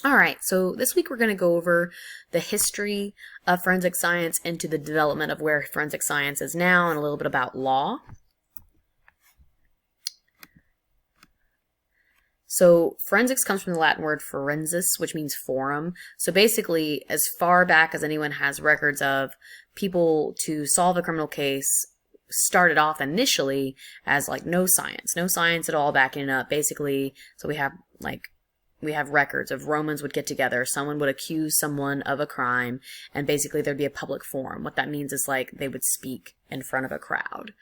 All right, so this week we're going to go over the history of forensic science into the development of where forensic science is now and a little bit about law. So forensics comes from the Latin word forensis, which means forum. So basically, as far back as anyone has records of, people to solve a criminal case started off initially as like no science at all backing it up. Basically, so we have records of Romans would get together, someone would accuse someone of a crime, and basically there'd be a public forum. What that means is like they would speak in front of a crowd.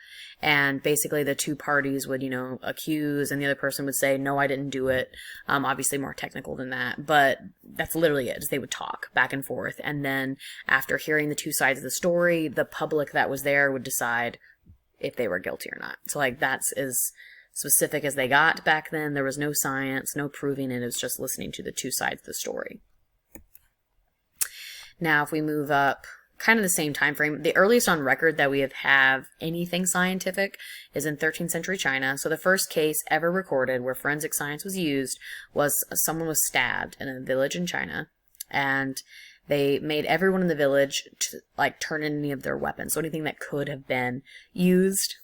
And basically the two parties would, accuse, and the other person would say, no, I didn't do it. Obviously more technical than that, but that's literally it, is they would talk back and forth. And then after hearing the two sides of the story, the public that was there would decide if they were guilty or not. So like that's as specific as they got back then. There was no science, no proving it. It was just listening to the two sides of the story. Now, if we move up, kind of the same time frame, the earliest on record that we have anything scientific is in 13th century China. So the first case ever recorded where forensic science was used was someone was stabbed in a village in China, and they made everyone in the village to like turn in any of their weapons. So anything that could have been used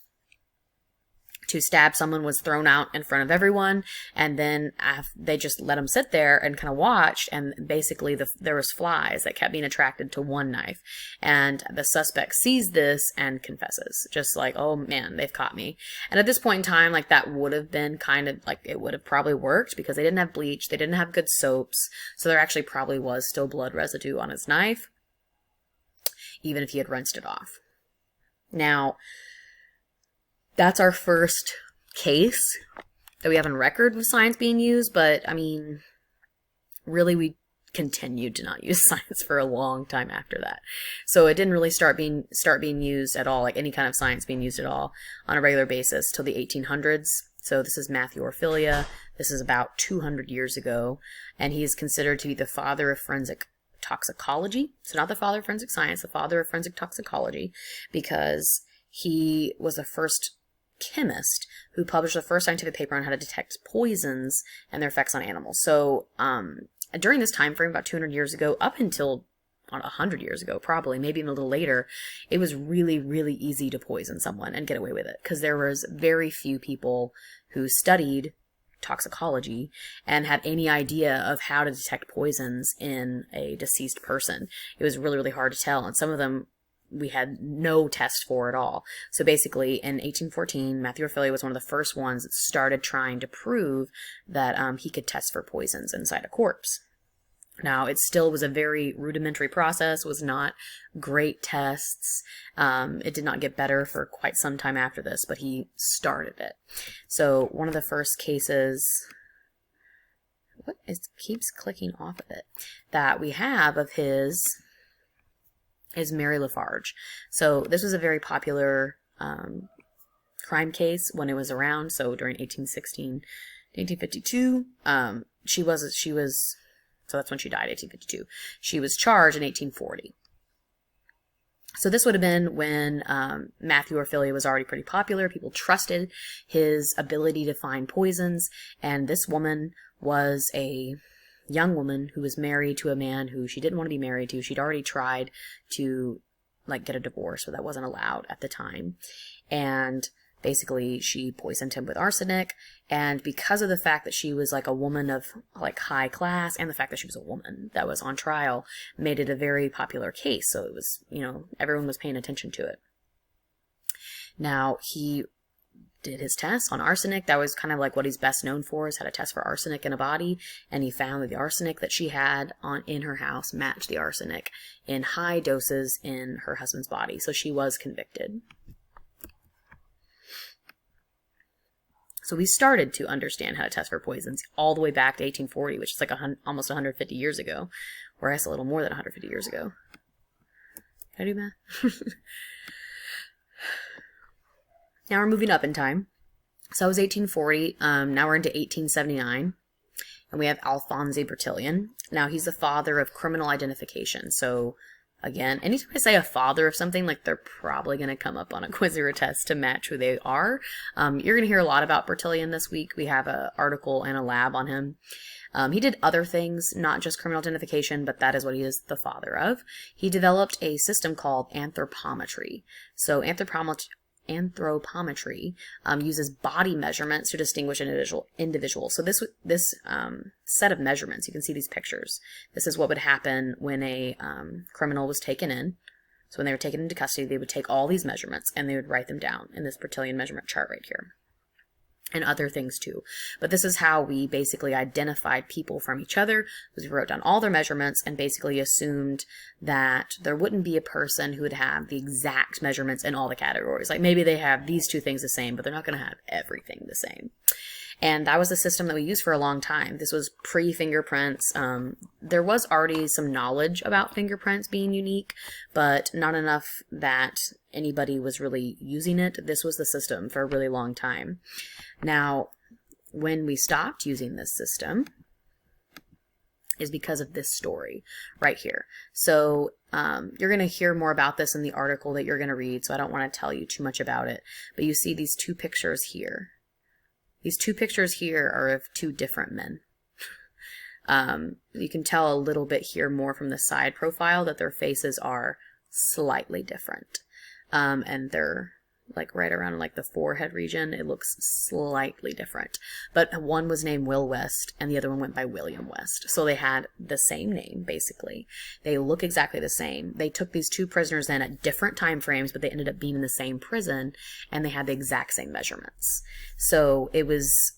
to stab someone was thrown out in front of everyone, and then they just let them sit there and kind of watched, and basically there was flies that kept being attracted to one knife, and the suspect sees this and confesses, just like, oh man, they've caught me. And at this point in time, like, that would have been kind of like, it would have probably worked because they didn't have bleach, they didn't have good soaps, so there actually probably was still blood residue on his knife, even if he had rinsed it off. Now, that's our first case that we have on record with science being used, but I mean, really we continued to not use science for a long time after that. So it didn't really start being used at all, like any kind of science being used at all on a regular basis till the 1800s. So this is Matthew Orfilia. This is about 200 years ago, and he is considered to be the father of forensic toxicology. So not the father of forensic science, the father of forensic toxicology, because he was the first chemist who published the first scientific paper on how to detect poisons and their effects on animals. So during this time frame, about 200 years ago, up until 100 years ago, probably, maybe even a little later, it was really, really easy to poison someone and get away with it, because there was very few people who studied toxicology and had any idea of how to detect poisons in a deceased person. It was really, really hard to tell, and some of them we had no test for at all. So basically, in 1814, Matthew Orfilia was one of the first ones that started trying to prove that he could test for poisons inside a corpse. Now, it still was a very rudimentary process, was not great tests. It did not get better for quite some time after this, but he started it. So one of the first cases, it keeps clicking off of it, that we have of his is Mary Lafarge. So this was a very popular crime case when it was around. So during 1816 to 1852, she was, so that's when she died, 1852. She was charged in 1840. So this would have been when Matthew Orfilia was already pretty popular. People trusted his ability to find poisons, and this woman was a young woman who was married to a man who she didn't want to be married to. She'd already tried to like get a divorce, but that wasn't allowed at the time. And basically she poisoned him with arsenic. And because of the fact that she was like a woman of like high class, and the fact that she was a woman that was on trial, made it a very popular case. So it was, everyone was paying attention to it. Now, he did his tests on arsenic. That was kind of like what he's best known for, is how to test for arsenic in a body, and he found that the arsenic that she had in her house matched the arsenic in high doses in her husband's body. So she was convicted. So we started to understand how to test for poisons all the way back to 1840, which is like almost 150 years ago, or I guess a little more than 150 years ago. Can I do math? Now we're moving up in time. So it was 1840. Now we're into 1879. And we have Alphonse Bertillon. Now he's the father of criminal identification. So Again, anytime I say a father of something, like they're probably going to come up on a quiz or a test to match who they are. You're going to hear a lot about Bertillon this week. We have an article and a lab on him. He did other things, not just criminal identification, but that is what he is the father of. He developed a system called anthropometry. So anthropometry uses body measurements to distinguish an individual. So this set of measurements, you can see these pictures. This is what would happen when a criminal was taken in. So when they were taken into custody, they would take all these measurements and they would write them down in this Bertillon measurement chart right here. And other things too. But this is how we basically identified people from each other, was we wrote down all their measurements and basically assumed that there wouldn't be a person who would have the exact measurements in all the categories. Like maybe they have these two things the same, but they're not going to have everything the same. And that was the system that we used for a long time. This was pre-fingerprints. There was already some knowledge about fingerprints being unique, but not enough that anybody was really using it. This was the system for a really long time. Now, when we stopped using this system is because of this story right here. So you're going to hear more about this in the article that you're going to read, so I don't want to tell you too much about it. But you see these two pictures here. These two pictures here are of two different men. You can tell a little bit here more from the side profile that their faces are slightly different. And they're like right around like the forehead region. It looks slightly different. But one was named Will West and the other one went by William West. So they had the same name, basically. They look exactly the same. They took these two prisoners in at different time frames, but they ended up being in the same prison and they had the exact same measurements. So it was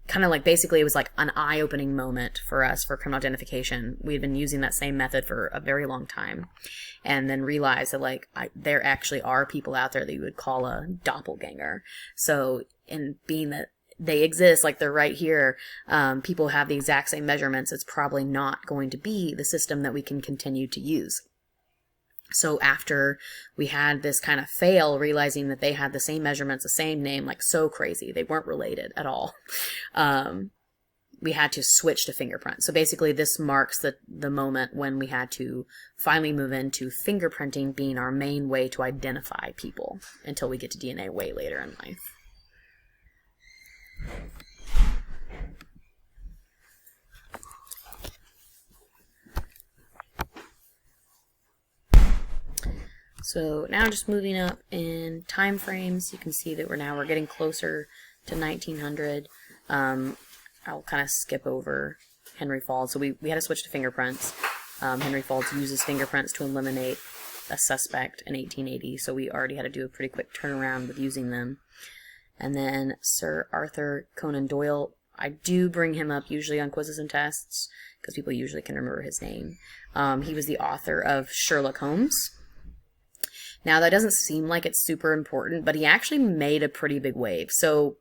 kind of like, basically it was like an eye-opening moment for us for criminal identification. We had been using that same method for a very long time and then realized that like there actually are people out there that you would call a doppelganger. So in being that they exist, like they're right here, people have the exact same measurements, it's probably not going to be the system that we can continue to use. So after we had this kind of fail, realizing that they had the same measurements, the same name, like so crazy, they weren't related at all, we had to switch to fingerprints. So basically this marks the moment when we had to finally move into fingerprinting being our main way to identify people until we get to DNA way later in life. So now just moving up in time frames, you can see that we're getting closer to 1900. I'll kind of skip over Henry Faulds. So we had to switch to fingerprints. Henry Faulds uses fingerprints to eliminate a suspect in 1880, so we already had to do a pretty quick turnaround with using them. And then Sir Arthur Conan Doyle, I do bring him up usually on quizzes and tests because people usually can remember his name. He was the author of Sherlock Holmes. Now, that doesn't seem like it's super important, but he actually made a pretty big wave. So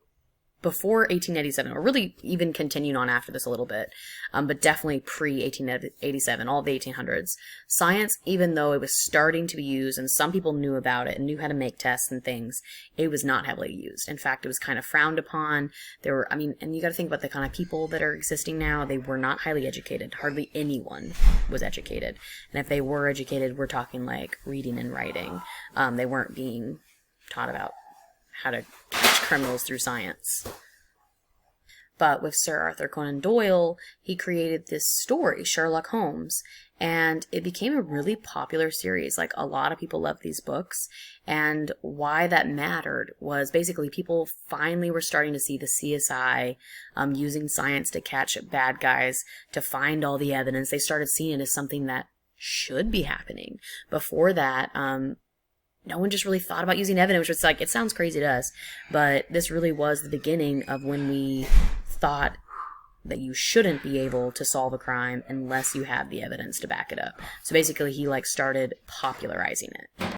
before 1887, or really even continuing on after this a little bit, but definitely pre-1887, all the 1800s, science, even though it was starting to be used and some people knew about it and knew how to make tests and things, it was not heavily used. In fact, it was kind of frowned upon. There were, and you got to think about the kind of people that are existing now. They were not highly educated. Hardly anyone was educated. And if they were educated, we're talking like reading and writing. They weren't being taught about how to catch criminals through science. But with Sir Arthur Conan Doyle, he created this story, Sherlock Holmes, and it became a really popular series. Like, a lot of people loved these books, and why that mattered was basically people finally were starting to see the CSI using science to catch bad guys, to find all the evidence. They started seeing it as something that should be happening. Before that, no one just really thought about using evidence, which was like, it sounds crazy to us, but this really was the beginning of when we thought that you shouldn't be able to solve a crime unless you have the evidence to back it up. So basically he like started popularizing it.